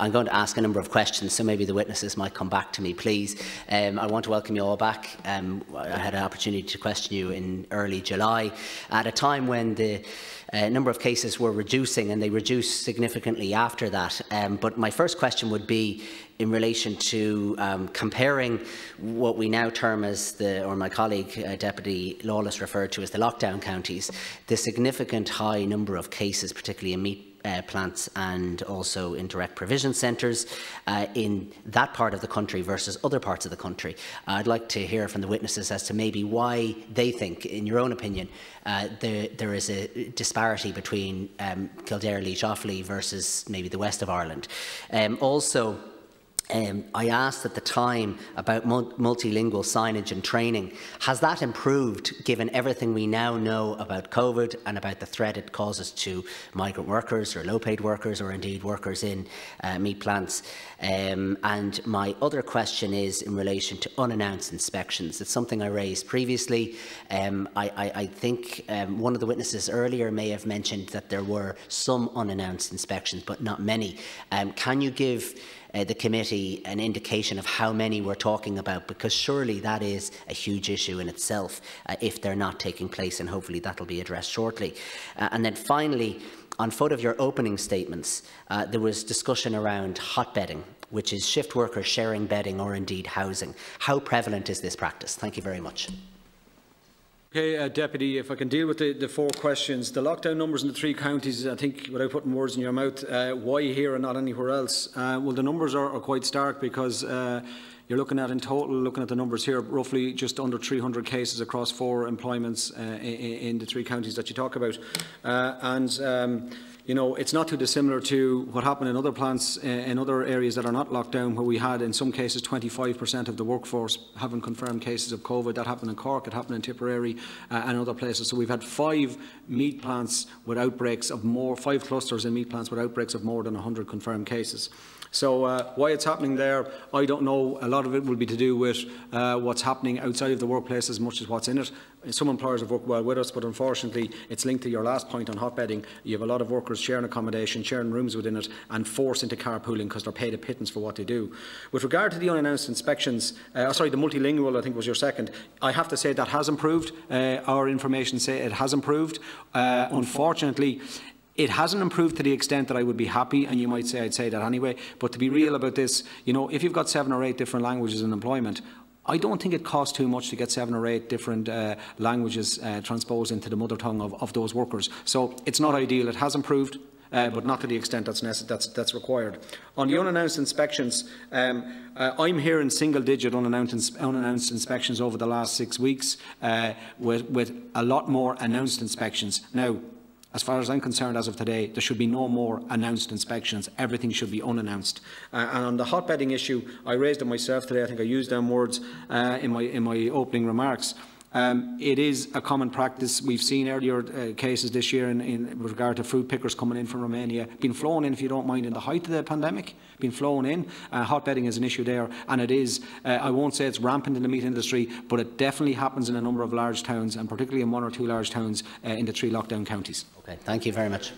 I'm going to ask a number of questions, so maybe the witnesses might come back to me, please. I want to welcome you all back. I had an opportunity to question you in early July, at a time when the number of cases were reducing, and they reduced significantly after that. But my first question would be in relation to comparing what we now term as or my colleague Deputy Lawless referred to as the lockdown counties, the significant high number of cases, particularly in meat plants and also in direct provision centres in that part of the country versus other parts of the country. I'd like to hear from the witnesses as to maybe why they think, in your own opinion, there is a disparity between Kildare, Laois, Offaly versus maybe the west of Ireland. I asked at the time about multilingual signage and training. Has that improved, given everything we now know about COVID and about the threat it causes to migrant workers or low-paid workers, or indeed workers in meat plants? And my other question is in relation to unannounced inspections. It's something I raised previously. I think one of the witnesses earlier may have mentioned that there were some unannounced inspections, but not many. Can you give the committee an indication of how many we're talking about, because surely that is a huge issue in itself if they're not taking place, and hopefully that will be addressed shortly. And then finally, on foot of your opening statements, there was discussion around hotbedding, which is shift workers sharing bedding or indeed housing. How prevalent is this practice? Thank you very much. Okay, Deputy, if I can deal with the four questions. The lockdown numbers in the three counties, I think, without putting words in your mouth, why here and not anywhere else? Well, the numbers are quite stark, because you're looking at, in total, looking at the numbers here, roughly just under 300 cases across 4 employments in the three counties that you talk about. You know, it's not too dissimilar to what happened in other plants in other areas that are not locked down, where we had, in some cases, 25% of the workforce having confirmed cases of COVID. That happened in Cork, it happened in Tipperary and other places. So we've had 5 meat plants with outbreaks of 5 clusters in meat plants with outbreaks of more than 100 confirmed cases. So why it's happening there, I don't know. A lot of it will be to do with what's happening outside of the workplace as much as what's in it. Some employers have worked well with us, but unfortunately it's linked to your last point on hotbedding. You have a lot of workers sharing accommodation, sharing rooms within it, and forced into carpooling because they're paid a pittance for what they do. With regard to the unannounced inspections, the multilingual, I think, was your second. I have to say that has improved. Our information say it has improved. Unfortunately, it hasn't improved to the extent that I would be happy, and you might say I'd say that anyway. But to be real about this, you know, if you've got 7 or 8 different languages in employment, I don't think it costs too much to get 7 or 8 different languages transposed into the mother tongue of those workers. So it's not ideal. It has improved, but not to the extent that's required. On the unannounced inspections, I'm hearing single-digit unannounced inspections over the last 6 weeks, with a lot more announced inspections. Now, as far as I'm concerned, as of today, there should be no more announced inspections. Everything should be unannounced. And on the hotbedding issue, I raised it myself today. I think I used them words in my opening remarks. It is a common practice. We've seen earlier cases this year in regard to fruit pickers coming in from Romania, being flown in, if you don't mind, in the height of the pandemic, being flown in. Hotbedding is an issue there, and it is, I won't say it's rampant in the meat industry, but it definitely happens in a number of large towns, and particularly in 1 or 2 large towns in the 3 lockdown counties. Okay, thank you very much.